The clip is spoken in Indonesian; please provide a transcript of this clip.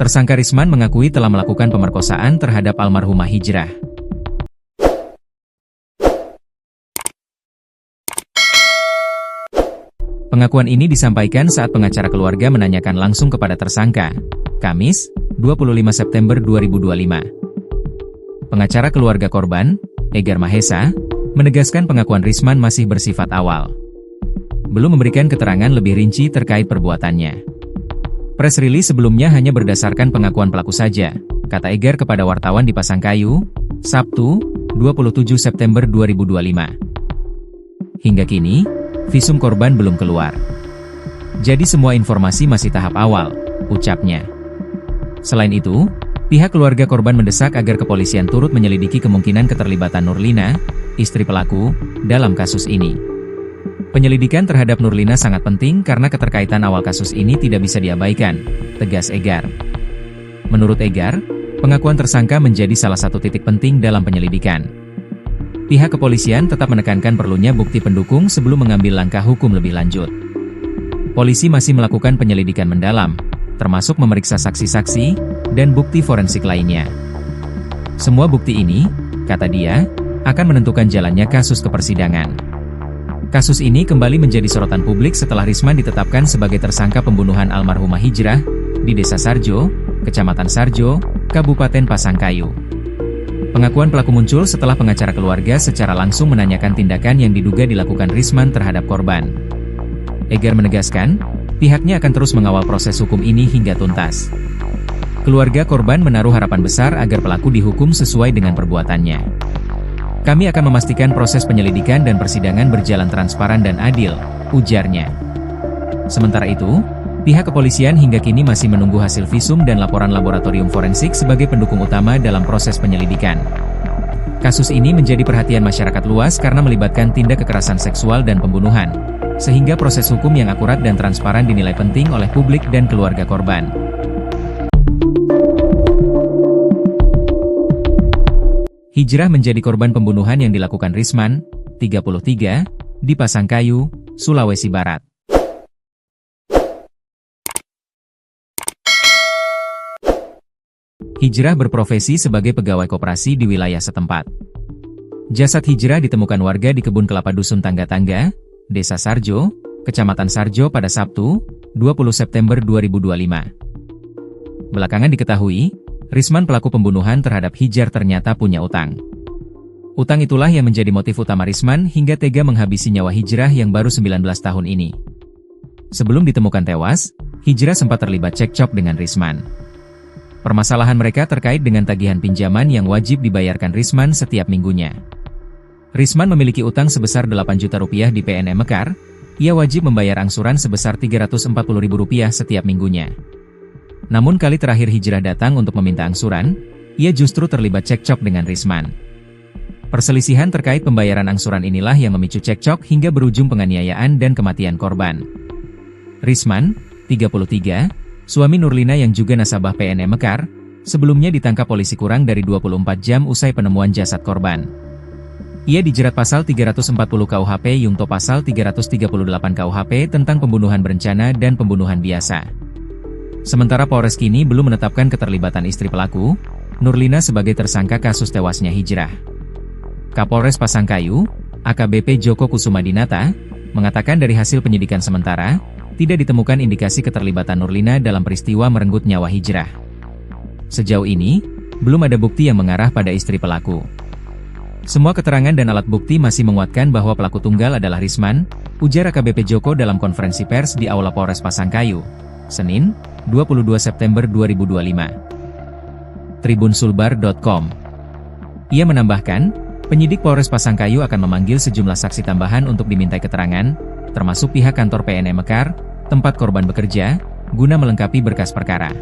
Tersangka Risman mengakui telah melakukan pemerkosaan terhadap almarhumah Hijrah. Pengakuan ini disampaikan saat pengacara keluarga menanyakan langsung kepada tersangka, Kamis, 25 September 2025. Pengacara keluarga korban, Egar Mahesa, menegaskan pengakuan Risman masih bersifat awal. Belum memberikan keterangan lebih rinci terkait perbuatannya. Press release sebelumnya hanya berdasarkan pengakuan pelaku saja, kata Egar kepada wartawan di Pasangkayu, Sabtu, 27 September 2025. Hingga kini, visum korban belum keluar. Jadi semua informasi masih tahap awal, ucapnya. Selain itu, pihak keluarga korban mendesak agar kepolisian turut menyelidiki kemungkinan keterlibatan Nurlina, istri pelaku, dalam kasus ini. Penyelidikan terhadap Nurlina sangat penting karena keterkaitan awal kasus ini tidak bisa diabaikan, tegas Egar. Menurut Egar, pengakuan tersangka menjadi salah satu titik penting dalam penyelidikan. Pihak kepolisian tetap menekankan perlunya bukti pendukung sebelum mengambil langkah hukum lebih lanjut. Polisi masih melakukan penyelidikan mendalam, termasuk memeriksa saksi-saksi dan bukti forensik lainnya. Semua bukti ini, kata dia, akan menentukan jalannya kasus ke persidangan. Kasus ini kembali menjadi sorotan publik setelah Risman ditetapkan sebagai tersangka pembunuhan almarhumah Hijrah di Desa Sarjo, Kecamatan Sarjo, Kabupaten Pasangkayu. Pengakuan pelaku muncul setelah pengacara keluarga secara langsung menanyakan tindakan yang diduga dilakukan Risman terhadap korban. Egar menegaskan, pihaknya akan terus mengawal proses hukum ini hingga tuntas. Keluarga korban menaruh harapan besar agar pelaku dihukum sesuai dengan perbuatannya. Kami akan memastikan proses penyelidikan dan persidangan berjalan transparan dan adil, ujarnya. Sementara itu, pihak kepolisian hingga kini masih menunggu hasil visum dan laporan laboratorium forensik sebagai pendukung utama dalam proses penyelidikan. Kasus ini menjadi perhatian masyarakat luas karena melibatkan tindak kekerasan seksual dan pembunuhan, sehingga proses hukum yang akurat dan transparan dinilai penting oleh publik dan keluarga korban. Hijrah menjadi korban pembunuhan yang dilakukan Risman, 33, di Pasangkayu, Sulawesi Barat. Hijrah berprofesi sebagai pegawai koperasi di wilayah setempat. Jasad Hijrah ditemukan warga di kebun kelapa dusun Tangga-Tangga, Desa Sarjo, Kecamatan Sarjo pada Sabtu, 20 September 2025. Belakangan diketahui, Risman pelaku pembunuhan terhadap Hijrah ternyata punya utang. Utang itulah yang menjadi motif utama Risman hingga tega menghabisi nyawa Hijrah yang baru 19 tahun ini. Sebelum ditemukan tewas, Hijrah sempat terlibat cekcok dengan Risman. Permasalahan mereka terkait dengan tagihan pinjaman yang wajib dibayarkan Risman setiap minggunya. Risman memiliki utang sebesar 8 juta rupiah di PNM Mekar, ia wajib membayar angsuran sebesar Rp340.000 setiap minggunya. Namun kali terakhir Hijrah datang untuk meminta angsuran, ia justru terlibat cekcok dengan Risman. Perselisihan terkait pembayaran angsuran inilah yang memicu cekcok hingga berujung penganiayaan dan kematian korban. Risman, 33, suami Nurlina yang juga nasabah PNM Mekar, sebelumnya ditangkap polisi kurang dari 24 jam usai penemuan jasad korban. Ia dijerat pasal 340 KUHP Yungto pasal 338 KUHP tentang pembunuhan berencana dan pembunuhan biasa. Sementara Polres kini belum menetapkan keterlibatan istri pelaku, Nurlina sebagai tersangka kasus tewasnya Hijrah. Kapolres Pasangkayu, AKBP Joko Kusumadinata, mengatakan dari hasil penyidikan sementara, tidak ditemukan indikasi keterlibatan Nurlina dalam peristiwa merenggut nyawa Hijrah. Sejauh ini, belum ada bukti yang mengarah pada istri pelaku. Semua keterangan dan alat bukti masih menguatkan bahwa pelaku tunggal adalah Risman, ujar AKBP Joko dalam konferensi pers di Aula Polres Pasangkayu, Senin, 22 September 2025. Tribunsulbar.com. Ia menambahkan, penyidik Polres Pasangkayu akan memanggil sejumlah saksi tambahan untuk dimintai keterangan, termasuk pihak kantor PNM Mekar, tempat korban bekerja, guna melengkapi berkas perkara.